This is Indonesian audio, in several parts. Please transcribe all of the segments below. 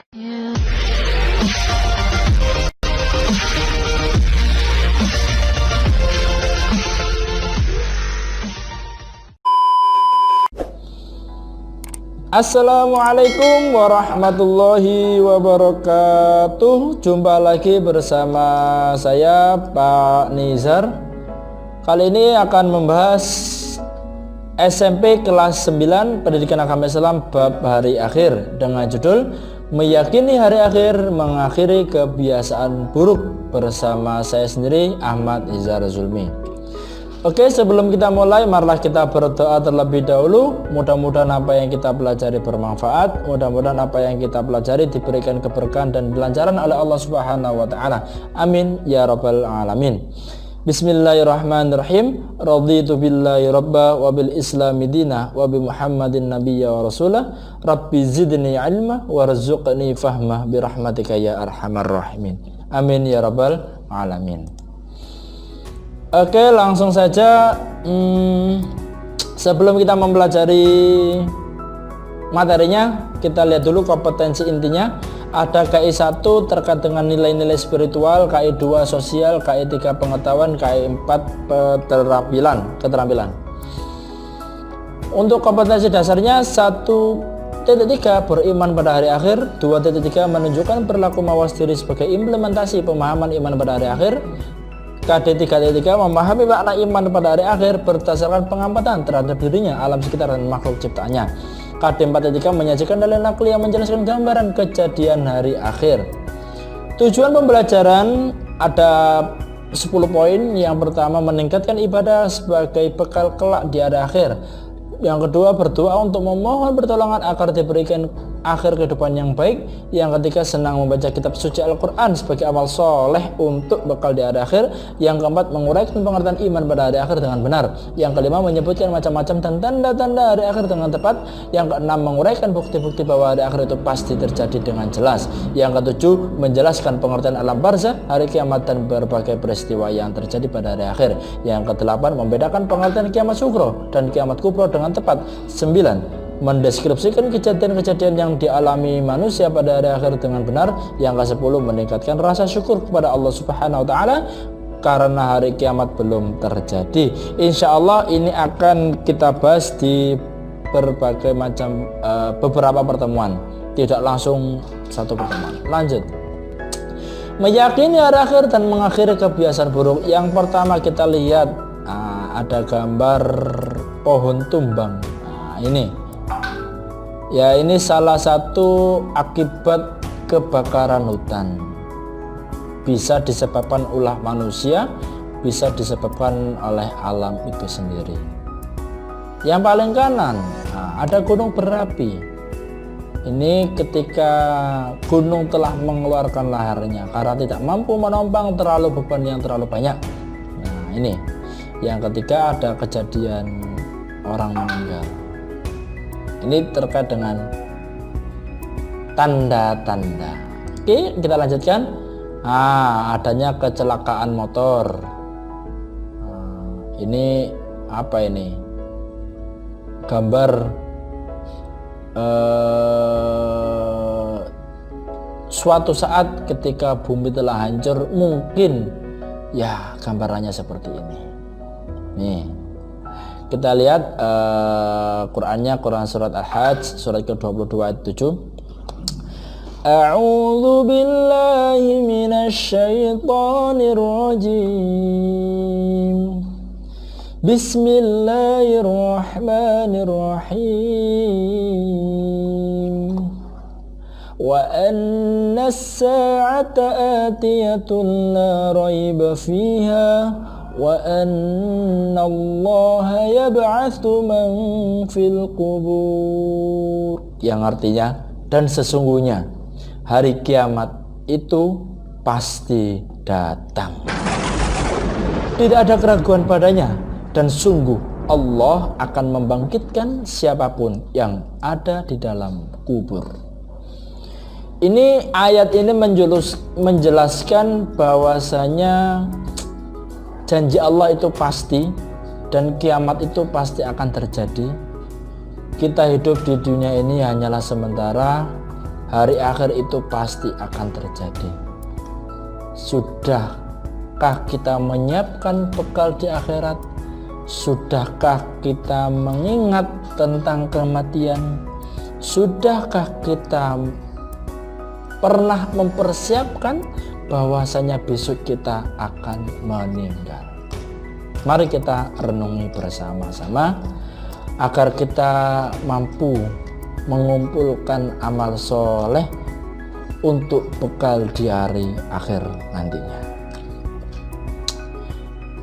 Assalamualaikum warahmatullahi wabarakatuh. Jumpa lagi bersama saya Pak Nizar. Kali ini akan membahas SMP kelas 9 Pendidikan Agama Islam bab hari akhir dengan judul Meyakini Hari Akhir Mengakhiri Kebiasaan Buruk, bersama saya sendiri Ahmad Nizar Zulmi. Oke, sebelum kita mulai, marilah kita berdoa terlebih dahulu. Mudah-mudahan apa yang kita pelajari bermanfaat. Mudah-mudahan apa yang kita pelajari diberikan keberkahan dan kelancaran oleh Allah Subhanahu wa taala. Amin ya rabbal alamin. Bismillahirrahmanirrahim. Raditu billahi rabba wa bil islami dina wa bi Muhammadin nabiyya wa rasulah. Rabbi zidni ilma warzuqni fahmah bi rahmatika ya arhamar rahimin. Amin ya rabbal alamin. Oke, langsung saja. Sebelum kita mempelajari materinya, kita lihat dulu kompetensi intinya. Ada KI 1 terkait dengan nilai-nilai spiritual, KI 2 sosial, KI 3 pengetahuan, KI 4 keterampilan. Untuk kompetensi dasarnya 1.3 beriman pada hari akhir, 2.3 menunjukkan perilaku mawas diri sebagai implementasi pemahaman iman pada hari akhir. KD 3.3 memahami makna iman pada hari akhir berdasarkan pengamatan terhadap dirinya, alam sekitar dan makhluk ciptaannya. KD 4.3 menyajikan dalil nakli yang menjelaskan gambaran kejadian hari akhir. Tujuan pembelajaran ada 10 poin. Yang pertama, meningkatkan ibadah sebagai bekal kelak di hari akhir. Yang kedua, berdoa untuk memohon pertolongan agar diberikan akhir kehidupan yang baik. Yang ketiga, senang membaca kitab suci Al-Quran sebagai amal soleh untuk bekal di hari akhir. Yang keempat, menguraikan pengertian iman pada hari akhir dengan benar. Yang kelima, menyebutkan macam-macam dan tanda-tanda hari akhir dengan tepat. Yang keenam, menguraikan bukti-bukti bahwa hari akhir itu pasti terjadi dengan jelas. Yang ketujuh, menjelaskan pengertian alam barzah, hari kiamat dan berbagai peristiwa yang terjadi pada hari akhir. Yang kedelapan, membedakan pengertian kiamat sugro dan kiamat kubro dengan tepat. 9, mendeskripsikan kejadian-kejadian yang dialami manusia pada hari akhir dengan benar. Yang ke-10, meningkatkan rasa syukur kepada Allah Subhanahu wa taala karena hari kiamat belum terjadi. Insya Allah ini akan kita bahas di berbagai macam beberapa pertemuan, tidak langsung satu pertemuan. Lanjut. Meyakini hari akhir dan mengakhiri kebiasaan buruk. Yang pertama kita lihat ada gambar pohon tumbang. Ini ya, ini salah satu akibat kebakaran hutan. Bisa disebabkan ulah manusia, bisa disebabkan oleh alam itu sendiri. Yang paling kanan ada gunung berapi. Ini ketika gunung telah mengeluarkan laharnya karena tidak mampu menompang terlalu beban yang terlalu banyak. Nah, ini. Yang ketiga, ada kejadian orang meninggal. Ini terkait dengan tanda-tanda. Oke, kita lanjutkan. Adanya kecelakaan motor. Ini apa ini? Gambar suatu saat ketika bumi telah hancur, mungkin ya gambarannya seperti ini. Nih, kita lihat Qurannya, Quran surat Al-Hajj surat ke-22 ayat 7. A'udzu billahi minasyaitonir rajim. Bismillahirrahmanirrahim. Wa anna as-sa'ata atiyatun la raiba fiha wa anna allaha yab'atsu man fil qubur. Yang artinya, dan sesungguhnya hari kiamat itu pasti datang, tidak ada keraguan padanya, dan sungguh Allah akan membangkitkan siapapun yang ada di dalam kubur. Ini ayat ini menjelaskan bahwasanya janji Allah itu pasti dan kiamat itu pasti akan terjadi. Kita hidup di dunia ini hanyalah sementara, Hari akhir itu pasti akan terjadi. Sudahkah kita menyiapkan bekal di akhirat? Sudahkah kita mengingat tentang kematian? Sudahkah kita pernah mempersiapkan bahwasanya besok kita akan meninggal? Mari kita renungi bersama-sama agar kita mampu mengumpulkan amal soleh untuk bekal di hari akhir nantinya.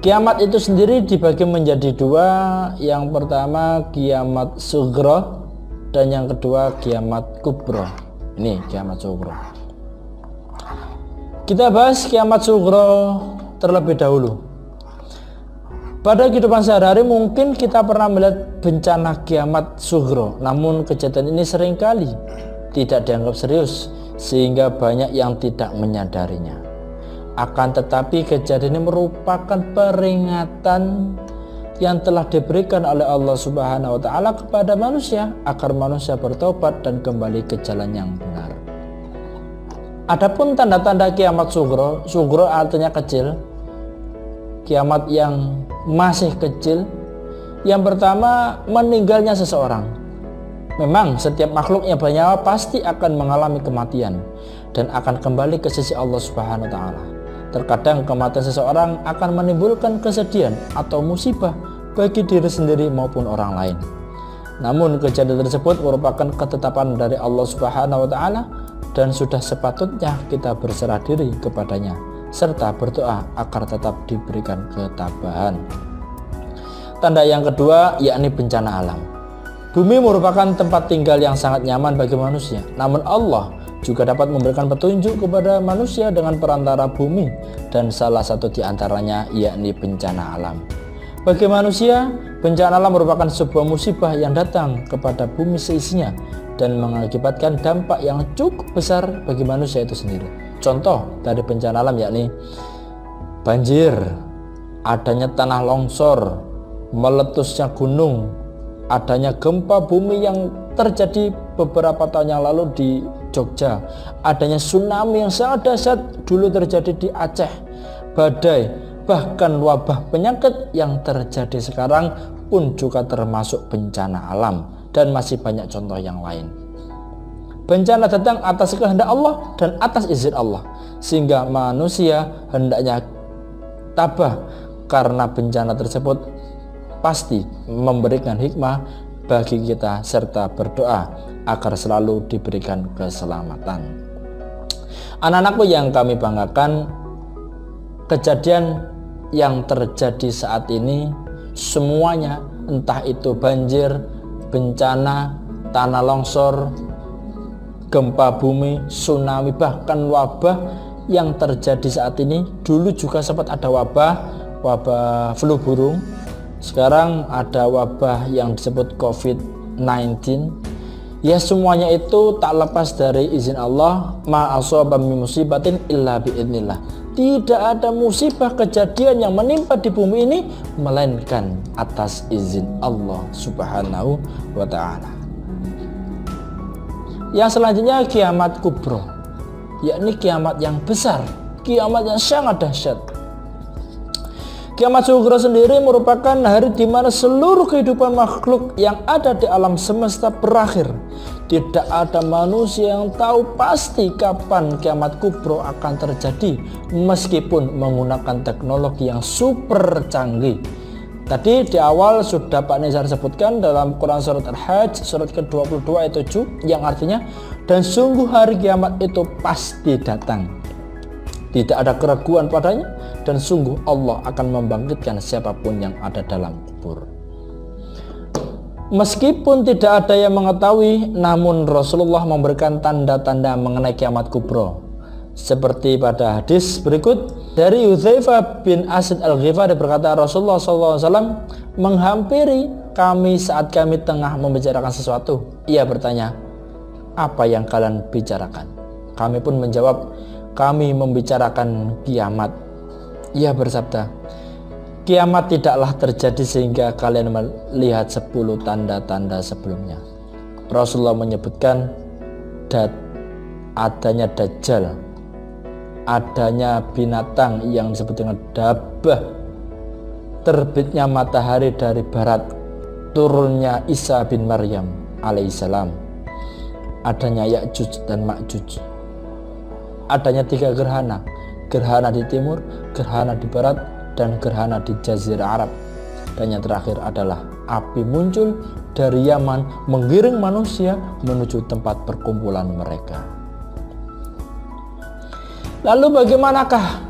Kiamat itu sendiri dibagi menjadi dua. Yang pertama kiamat sughra dan yang kedua kiamat kubra. Ini kiamat sughra. Kita bahas kiamat sughra terlebih dahulu. Pada kehidupan sehari-hari mungkin kita pernah melihat bencana kiamat sughra, namun kejadian ini seringkali tidak dianggap serius sehingga banyak yang tidak menyadarinya. Akan tetapi kejadian ini merupakan peringatan yang telah diberikan oleh Allah Subhanahu wa taala kepada manusia agar manusia bertobat dan kembali ke jalan yang benar. Adapun tanda-tanda kiamat sughra, sughra artinya kecil, kiamat yang masih kecil. Yang pertama, meninggalnya seseorang. Memang setiap makhluk yang bernyawa pasti akan mengalami kematian dan akan kembali ke sisi Allah Subhanahu wa taala. Terkadang kematian seseorang akan menimbulkan kesedihan atau musibah bagi diri sendiri maupun orang lain. Namun kejadian tersebut merupakan ketetapan dari Allah Subhanahu wa taala dan sudah sepatutnya kita berserah diri kepadanya serta berdoa agar tetap diberikan ketabahan. Tanda yang kedua yakni bencana alam. Bumi merupakan tempat tinggal yang sangat nyaman bagi manusia. Namun Allah juga dapat memberikan petunjuk kepada manusia dengan perantara bumi, dan salah satu di antaranya yakni bencana alam. Bagi manusia, bencana alam merupakan sebuah musibah yang datang kepada bumi seisinya dan mengakibatkan dampak yang cukup besar bagi manusia itu sendiri. Contoh dari bencana alam yakni banjir, adanya tanah longsor, meletusnya gunung, adanya gempa bumi yang terjadi beberapa tahun yang lalu di Jogja, adanya tsunami yang sangat dahsyat dulu terjadi di Aceh, badai, bahkan wabah penyakit yang terjadi sekarang pun juga termasuk bencana alam, dan masih banyak contoh yang lain. Bencana datang atas kehendak Allah dan atas izin Allah, sehingga manusia hendaknya tabah karena bencana tersebut pasti memberikan hikmah bagi kita serta berdoa agar selalu diberikan keselamatan. Anak-anakku yang kami banggakan, kejadian yang terjadi saat ini semuanya, entah itu banjir, bencana, tanah longsor, gempa bumi, tsunami, bahkan wabah yang terjadi saat ini. Dulu juga sempat ada wabah flu burung. Sekarang ada wabah yang disebut COVID-19. Ya, semuanya itu tak lepas dari izin Allah. Ma asaba min musibatin illa biidznillah. Tidak ada musibah kejadian yang menimpa di bumi ini melainkan atas izin Allah Subhanahu wa taala. Yang selanjutnya kiamat kubra, yakni kiamat yang besar, kiamat yang sangat dahsyat. Kiamat sughra sendiri merupakan hari di mana seluruh kehidupan makhluk yang ada di alam semesta berakhir. Tidak ada manusia yang tahu pasti kapan kiamat kubra akan terjadi, meskipun menggunakan teknologi yang super canggih. Tadi di awal sudah Pak Nizar sebutkan dalam Quran surat Al-Hajj surat ke-22 ayat 7 yang artinya, dan sungguh hari kiamat itu pasti datang, tidak ada keraguan padanya, dan sungguh Allah akan membangkitkan siapapun yang ada dalam kubur. Meskipun tidak ada yang mengetahui, namun Rasulullah memberikan tanda-tanda mengenai kiamat kubra. Seperti pada hadis berikut dari Hudzaifah bin Asid Al-Ghifari berkata, Rasulullah SAW menghampiri kami saat kami tengah membicarakan sesuatu. Ia bertanya, apa yang kalian bicarakan? Kami pun menjawab, kami membicarakan kiamat. Ia bersabda, kiamat tidaklah terjadi sehingga kalian melihat 10 tanda-tanda sebelumnya. Rasulullah menyebutkan adanya Dajjal, adanya binatang yang disebut dengan Dabbah, terbitnya matahari dari barat, turunnya Isa bin Maryam alaihissalam, adanya Ya'juj dan Ma'juj, adanya 3 gerhana, gerhana di timur, gerhana di barat, dan gerhana di Jazirah Arab. Dan yang terakhir adalah api muncul dari Yaman menggiring manusia menuju tempat perkumpulan mereka. Lalu bagaimanakah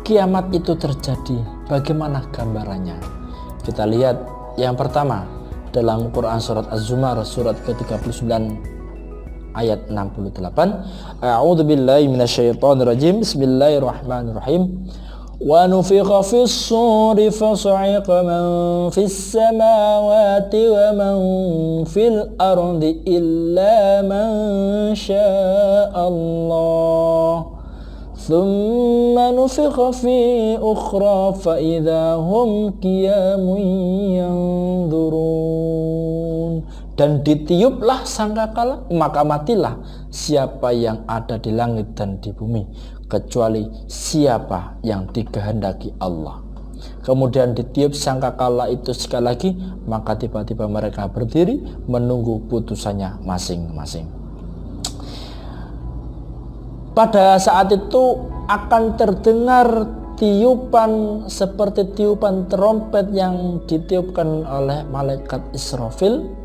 kiamat itu terjadi? Bagaimana gambarannya? Kita lihat yang pertama dalam Quran surat Az-Zumar surat ke-39 ayat 68. A'udzu billahi minasyaitonir rajim. Bismillahirrahmanirrahim. Wa nufikha fis suri fasa'iqa man fis samawati wa man fil ardi illa man syaa Allah. Thumma nufikha fi ukhra fa idza hum qiyamun yanzurun. Dan ditiuplah sangkakala, maka matilah siapa yang ada di langit dan di bumi, kecuali siapa yang dikehendaki Allah. Kemudian ditiup sangkakala itu sekali lagi, maka tiba-tiba mereka berdiri menunggu putusannya masing-masing. Pada saat itu akan terdengar tiupan seperti tiupan trompet yang ditiupkan oleh malaikat Israfil.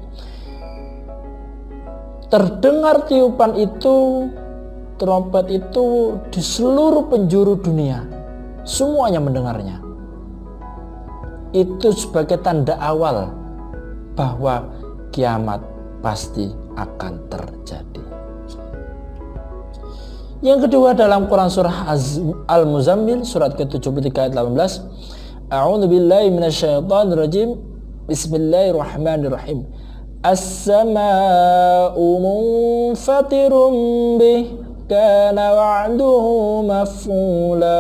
Terdengar tiupan itu, trompet itu di seluruh penjuru dunia, semuanya mendengarnya. Itu sebagai tanda awal bahwa kiamat pasti akan terjadi. Yang kedua dalam Quran surah Al-Muzammil surat ke-73 ayat 18. A'udzu billahi minasyaitonir rajim. Bismillahirrahmanirrahim. As-samaa'u munfatirun bih kana wa'duhu maf'ula.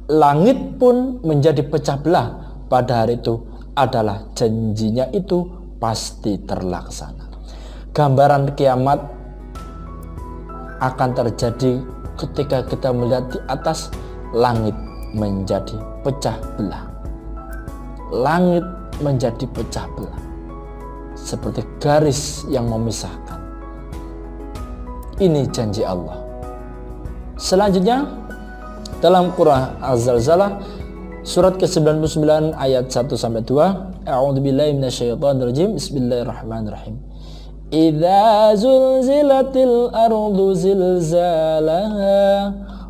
Langit pun menjadi pecah belah pada hari itu, adalah janjinya itu pasti terlaksana. Gambaran kiamat akan terjadi ketika kita melihat di atas langit menjadi pecah belah. Langit menjadi pecah belah seperti garis yang memisahkan. Ini janji Allah. Selanjutnya dalam Quran Az-Zalzalah surat ke-99 ayat 1 sampai 2. A'udzu billahi minasyaitonir rajim. Bismillahirrahmanirrahim. Idza zulzilatil ardu zilzalaha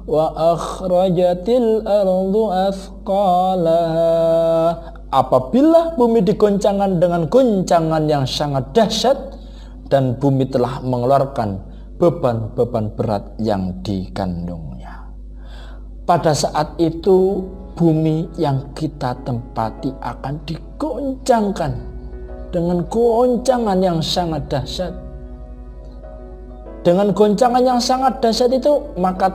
wa akhrajatil ardu athqalaha. Apabila bumi digoncangkan dengan goncangan yang sangat dahsyat dan bumi telah mengeluarkan beban-beban berat yang dikandungnya. Pada saat itu bumi yang kita tempati akan digoncangkan dengan goncangan yang sangat dahsyat. Dengan goncangan yang sangat dahsyat itu, maka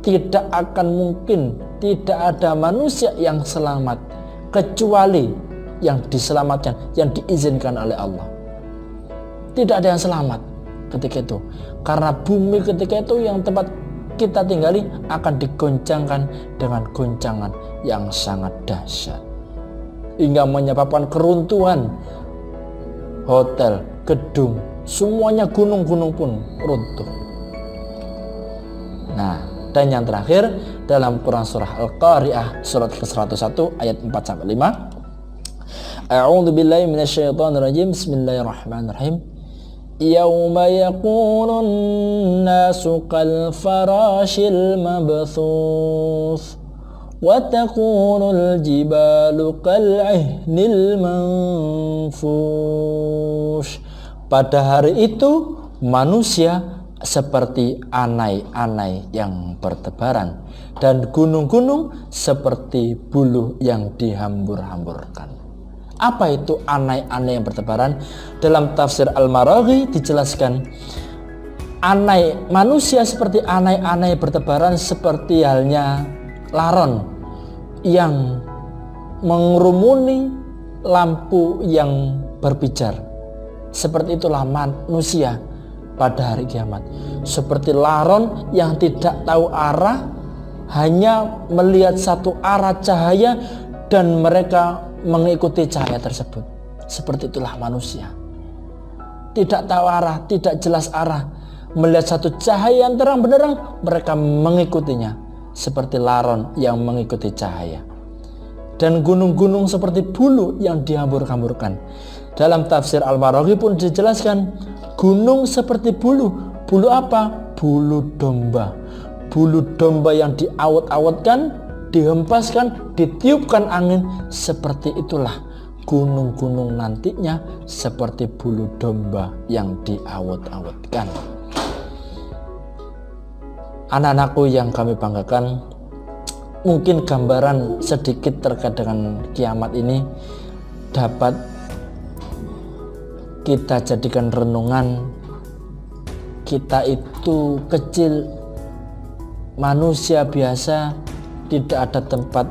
tidak akan mungkin, tidak ada manusia yang selamat kecuali yang diselamatkan, yang diizinkan oleh Allah. Tidak ada yang selamat ketika itu, karena bumi ketika itu yang tempat kita tinggali akan digoncangkan dengan goncangan yang sangat dahsyat hingga menyebabkan keruntuhan hotel, gedung, semuanya, gunung-gunung pun runtuh. Nah, dan yang terakhir dalam Quran surah Al-Qari'ah surat ke-101 ayat 4 sampai 5. A'udzu billahi minasyaitonir rajim. Bismillahirrahmanirrahim. Yauma yakunun nasu kal farashil mabthuth wa takunul jibalu kal ihnil manfush. Pada hari itu manusia seperti anai-anai yang bertebaran dan gunung-gunung seperti buluh yang dihambur-hamburkan. Apa itu anai-anai yang bertebaran? Dalam tafsir Al-Maraghi dijelaskan, anai manusia seperti anai-anai bertebaran seperti halnya laron yang mengerumuni lampu yang berpijar. Seperti itulah manusia pada hari kiamat. Seperti laron yang tidak tahu arah, hanya melihat satu arah cahaya dan mereka mengikuti cahaya tersebut. Seperti itulah manusia. Tidak tahu arah, tidak jelas arah. Melihat satu cahaya yang terang benderang, mereka mengikutinya. Seperti laron yang mengikuti cahaya. Dan gunung-gunung seperti bulu yang dihambur-hamburkan. Dalam tafsir Al-Maraghi pun dijelaskan, gunung seperti bulu. Bulu apa? Bulu domba. Bulu domba yang diawet-awetkan, dihempaskan, ditiupkan angin. Seperti itulah gunung-gunung nantinya, seperti bulu domba yang diawet-awetkan. Anak-anakku yang kami banggakan, mungkin gambaran sedikit terkait dengan kiamat ini dapat kita jadikan renungan. Kita itu kecil, manusia biasa, tidak ada tempat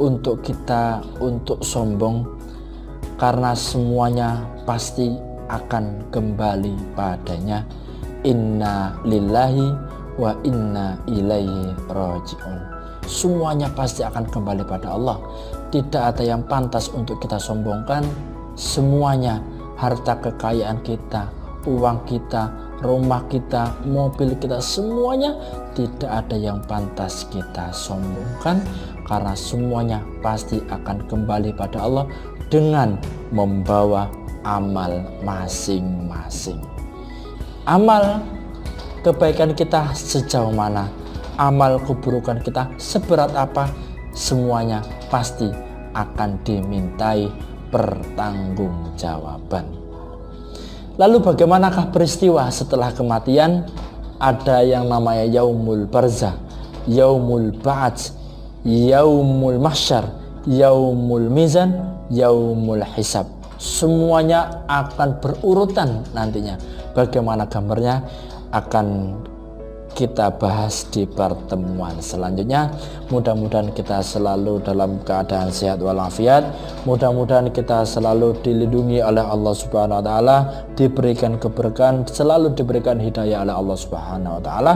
untuk kita untuk sombong, karena semuanya pasti akan kembali padanya. Inna lillahi wa inna ilaihi raji'un. Semuanya pasti akan kembali pada Allah. Tidak ada yang pantas untuk kita sombongkan. Semuanya, harta kekayaan kita, uang kita, rumah kita, mobil kita, semuanya tidak ada yang pantas kita sombongkan, karena semuanya pasti akan kembali pada Allah dengan membawa amal masing-masing. Amal kebaikan kita sejauh mana, amal keburukan kita seberat apa, semuanya pasti akan dimintai pertanggungjawaban. Lalu bagaimanakah peristiwa setelah kematian? Ada yang namanya yaumul barzah, yaumul ba'ats, yaumul mahsyar, yaumul mizan, yaumul hisab. Semuanya akan berurutan nantinya. Bagaimana gambarnya akan kita bahas di pertemuan selanjutnya. Mudah-mudahan kita selalu dalam keadaan sehat walafiat. Mudah-mudahan kita selalu dilindungi oleh Allah Subhanahu wa taala, diberikan keberkahan, selalu diberikan hidayah oleh Allah Subhanahu wa taala.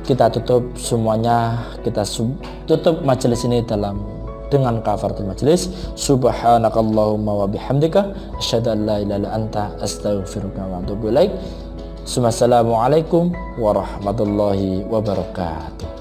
Kita tutup semuanya, kita tutup majelis ini dengan kafaratul majelis. Subhanakallahumma wa bihamdika asyhadu an la ilaha illa anta astaghfiruka wa atubu ilaik. Assalamualaikum warahmatullahi wabarakatuh.